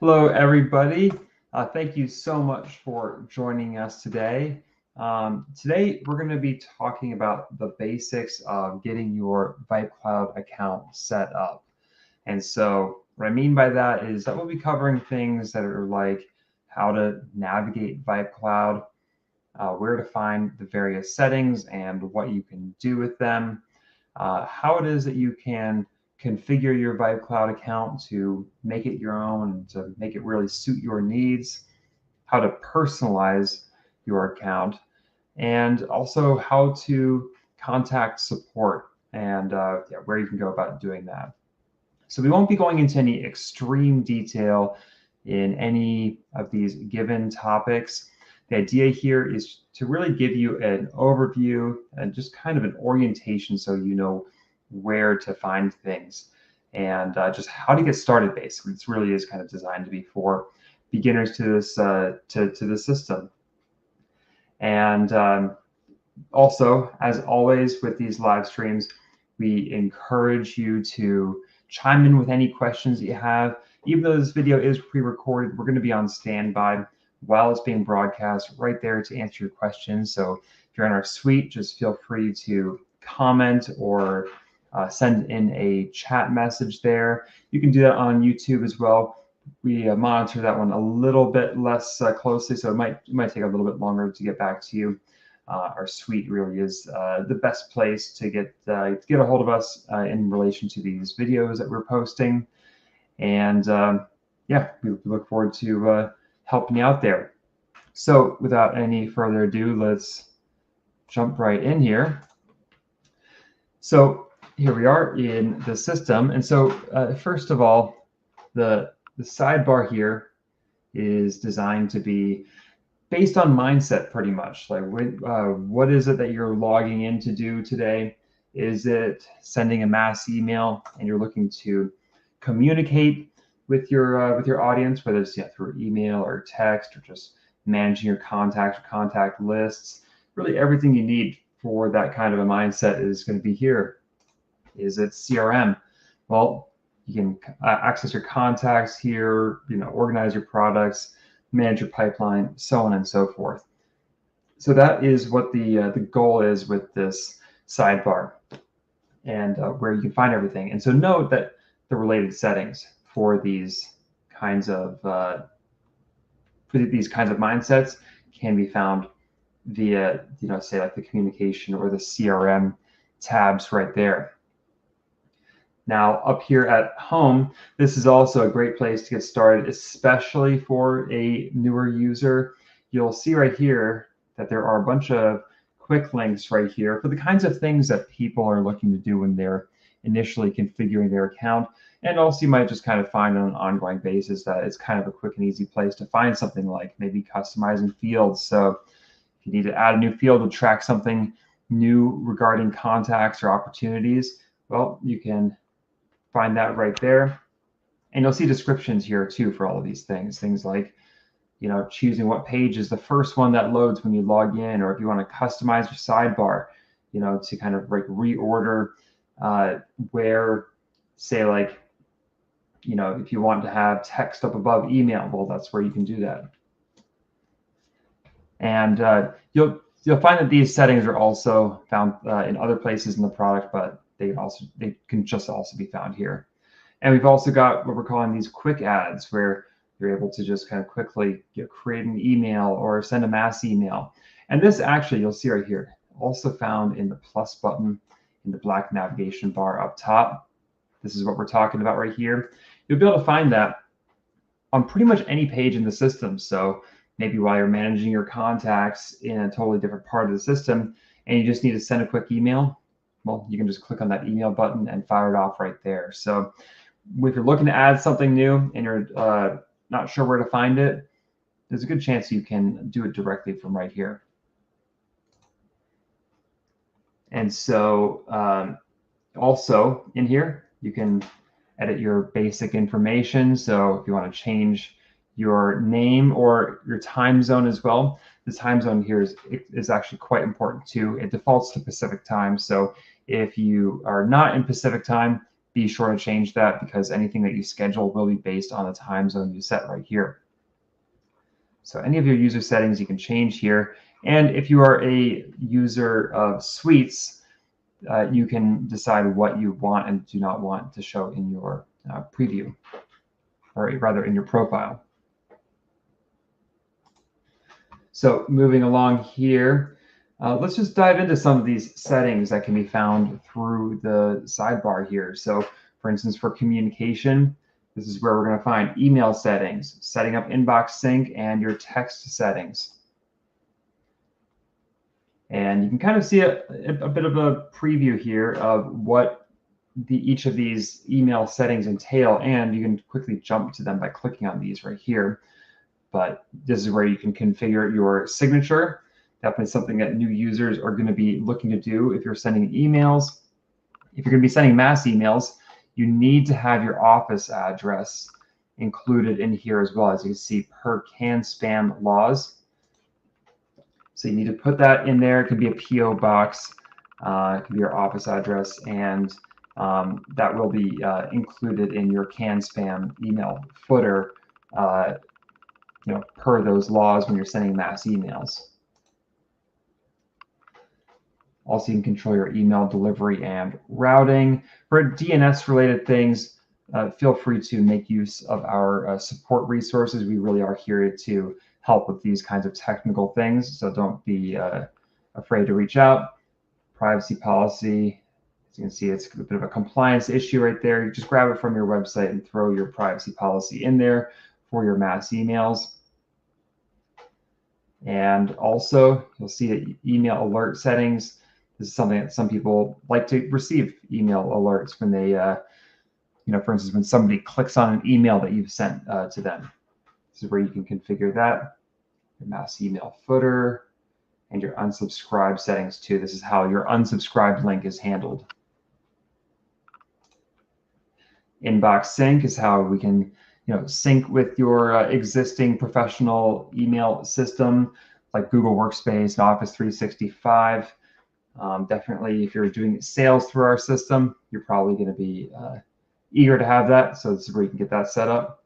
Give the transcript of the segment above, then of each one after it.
Hello, everybody. Thank you so much for joining us today. Today, we're going to be talking about the basics of getting your VipeCloud account set up. And so what I mean by that is that we'll be covering things that are like how to navigate VipeCloud, where to find the various settings and what you can do with them, how it is that you can configure your VipeCloud account to make it your own, to make it really suit your needs, how to personalize your account, and also how to contact support and where you can go about doing that. So we won't be going into any extreme detail in any of these given topics. The idea here is to really give you an overview and just kind of an orientation so you know where to find things and just how to get started. Basically, this really is kind of designed to be for beginners to this to the system. And also, as always with these live streams, we encourage you to chime in with any questions that you have. Even though this video is pre-recorded, we're going to be on standby while it's being broadcast right there to answer your questions. So if you're in our suite, just feel free to comment or send in a chat message there. You can do that on YouTube as well. We monitor that one a little bit less closely, so it might take a little bit longer to get back to you. Our suite really is the best place to get a hold of us in relation to these videos that we're posting. And yeah, we look forward to helping you out there. So without any further ado, let's jump right in here. So here we are in the system. And so first of all, the sidebar here is designed to be based on mindset, pretty much. Like, what is it that you're logging in to do today? Is it sending a mass email and you're looking to communicate with your audience, whether it's through email or text or just managing your contacts or contact lists? Really, everything you need for that kind of a mindset is going to be here. Is it CRM? Well, you can access your contacts here, organize your products, manage your pipeline, so on and so forth. So that is what the goal is with this sidebar, and where you can find everything. And so note that the related settings for these kinds of mindsets can be found via, say like the communication or the CRM tabs right there. Now, up here at home, this is also a great place to get started, especially for a newer user. You'll see right here that there are a bunch of quick links right here for the kinds of things that people are looking to do when they're initially configuring their account. And also you might just kind of find on an ongoing basis that it's kind of a quick and easy place to find something like maybe customizing fields. So if you need to add a new field to track something new regarding contacts or opportunities, well, you can find that right there. And you'll see descriptions here too for all of these things. Things like, choosing what page is the first one that loads when you log in, or if you want to customize your sidebar, to kind of like reorder where, say like, if you want to have text up above email, well, that's where you can do that. And you'll find that these settings are also found in other places in the product, but they can just also be found here. And we've also got what we're calling these quick adds, where you're able to just kind of quickly create an email or send a mass email. And this actually, you'll see right here, also found in the plus button in the black navigation bar up top. This is what we're talking about right here. You'll be able to find that on pretty much any page in the system. So maybe while you're managing your contacts in a totally different part of the system and you just need to send a quick email, well, you can just click on that email button and fire it off right there. So if you're looking to add something new and you're not sure where to find it, there's a good chance you can do it directly from right here. And so also in here, you can edit your basic information. So if you want to change your name or your time zone as well, the time zone here is actually quite important too. It defaults to Pacific time. So if you are not in Pacific time, be sure to change that, because anything that you schedule will be based on the time zone you set right here. So any of your user settings you can change here. And if you are a user of suites, you can decide what you want and do not want to show in your preview, or rather in your profile. So moving along here, let's just dive into some of these settings that can be found through the sidebar here. So for instance, for communication, this is where we're going to find email settings, setting up inbox sync, and your text settings. And you can kind of see a bit of a preview here of what each of these email settings entail, and you can quickly jump to them by clicking on these right here. But this is where you can configure your signature. Definitely something that new users are going to be looking to do if you're sending emails. If you're going to be sending mass emails, you need to have your office address included in here as well, as you can see, per CAN spam laws. So you need to put that in there. It could be a PO box, it could be your office address, and that will be included in your CAN spam email footer, per those laws when you're sending mass emails. Also, you can control your email delivery and routing. For DNS-related things, feel free to make use of our support resources. We really are here to help with these kinds of technical things, so don't be afraid to reach out. Privacy policy, as you can see, it's a bit of a compliance issue right there. You just grab it from your website and throw your privacy policy in there for your mass emails. And also, you'll see email alert settings. This is something that some people like to receive email alerts when they, for instance, when somebody clicks on an email that you've sent to them. This is where you can configure that. Your mass email footer and your unsubscribe settings too. This is how your unsubscribed link is handled. Inbox sync is how we can sync with your existing professional email system like Google Workspace and Office 365. Definitely, if you're doing sales through our system, you're probably going to be eager to have that. So this is where you can get that set up.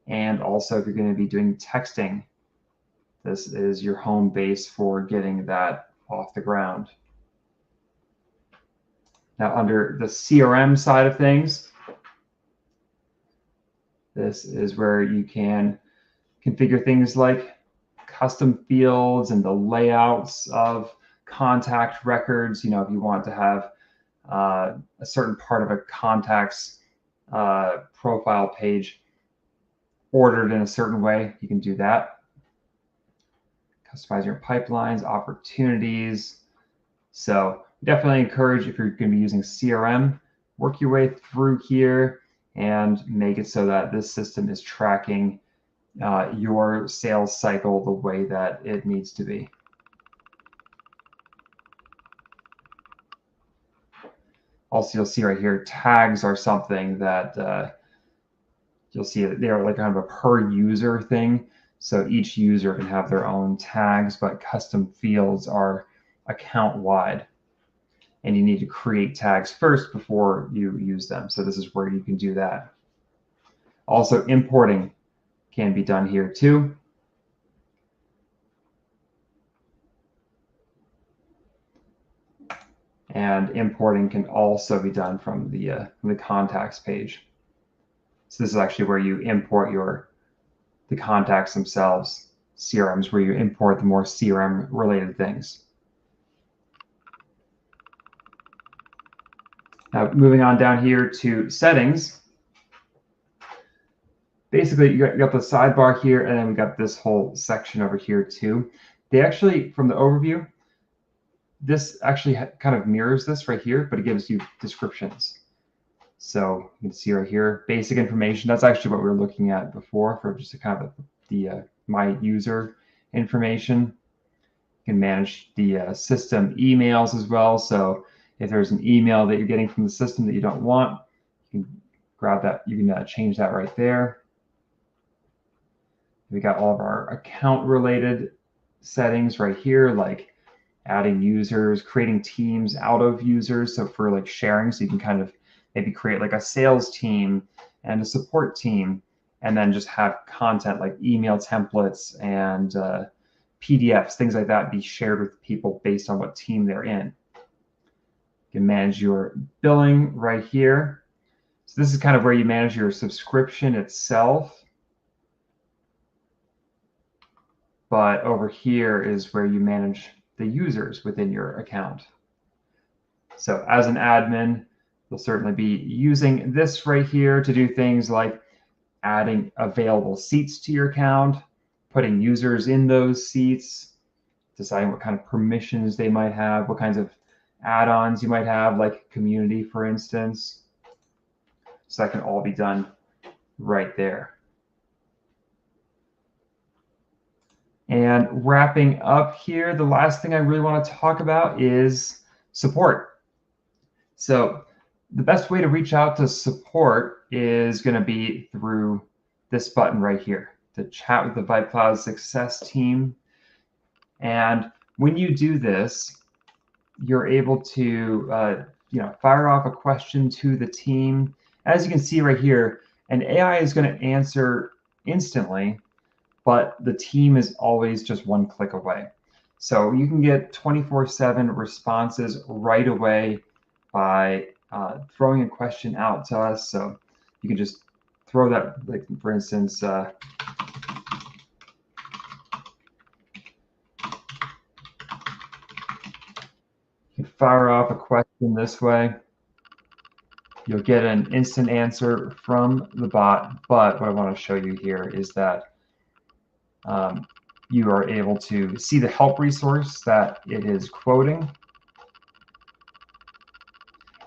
And also, if you're going to be doing texting, this is your home base for getting that off the ground. Now, under the CRM side of things, this is where you can configure things like custom fields and the layouts of contact records. If you want to have a certain part of a contact's profile page ordered in a certain way, you can do that. Customize your pipelines, opportunities. So definitely encourage, if you're going to be using CRM, work your way through here and make it so that this system is tracking your sales cycle the way that it needs to be. Also, you'll see right here, tags are something that you'll see that they're like kind of a per user thing. So each user can have their own tags, but custom fields are account wide. And you need to create tags first before you use them. So this is where you can do that. Also, importing can be done here too. And importing can also be done from the contacts page. So this is actually where you import the contacts themselves. CRMs, where you import the more CRM related things. Now, moving on down here to settings. Basically, you got the sidebar here, and then we got this whole section over here too. They actually, from the overview, this actually kind of mirrors this right here, but it gives you descriptions. So you can see right here, basic information. That's actually what we were looking at before for just a kind of the my user information. You can manage the system emails as well. So if there's an email that you're getting from the system that you don't want, you can grab that. You can change that right there. We got all of our account related settings right here, like adding users, creating teams out of users. So for like sharing, so you can kind of maybe create like a sales team and a support team, and then just have content like email templates and PDFs, things like that, be shared with people based on what team they're in. You can manage your billing right here. So this is kind of where you manage your subscription itself. But over here is where you manage the users within your account. So as an admin, you'll certainly be using this right here to do things like adding available seats to your account, putting users in those seats, deciding what kind of permissions they might have, what kinds of add-ons you might have, like community, for instance. So that can all be done right there. And wrapping up here, the last thing I really want to talk about is support. So the best way to reach out to support is going to be through this button right here, to chat with the VipeCloud's success team. And when you do this, you're able to fire off a question to the team. As you can see right here, an AI is going to answer instantly, but the team is always just one click away. So you can get 24/7 responses right away by throwing a question out to us. So you can just throw that, like for instance, you can fire off a question this way. You'll get an instant answer from the bot. But what I want to show you here is that you are able to see the help resource that it is quoting.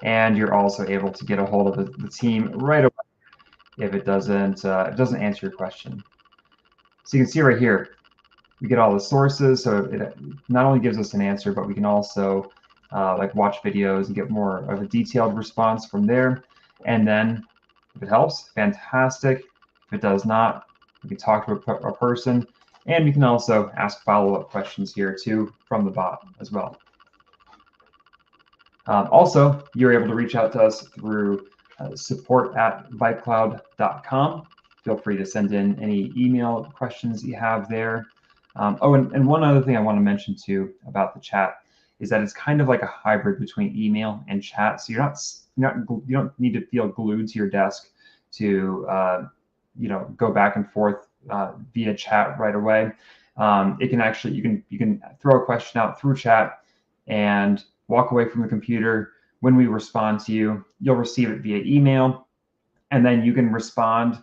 And you're also able to get a hold of the team right away if it doesn't answer your question. So you can see right here, we get all the sources. So it not only gives us an answer, but we can also like watch videos and get more of a detailed response from there. And then if it helps, fantastic. If it does not, we can talk to a person. And we can also ask follow-up questions here too from the bot as well. Also, you're able to reach out to us through support@vipecloud.com. Feel free to send in any email questions you have there. And one other thing I want to mention too about the chat is that it's kind of like a hybrid between email and chat. So you don't need to feel glued to your desk to go back and forth via chat right away. It can actually you can throw a question out through chat and walk away from the computer. When we respond to you, you'll receive it via email, and then you can respond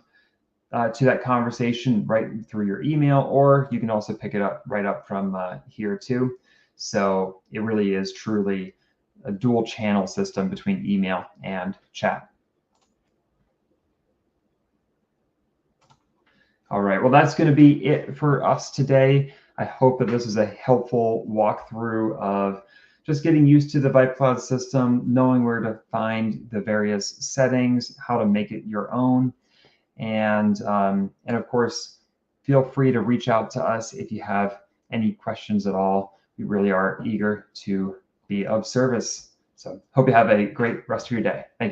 to that conversation right through your email, or you can also pick it up right up from here too. So it really is truly a dual channel system between email and chat. All right, well, that's going to be it for us today. I hope that this is a helpful walkthrough of just getting used to the VipeCloud system, knowing where to find the various settings, how to make it your own. And of course, feel free to reach out to us if you have any questions at all. We really are eager to be of service. So hope you have a great rest of your day. Thank you.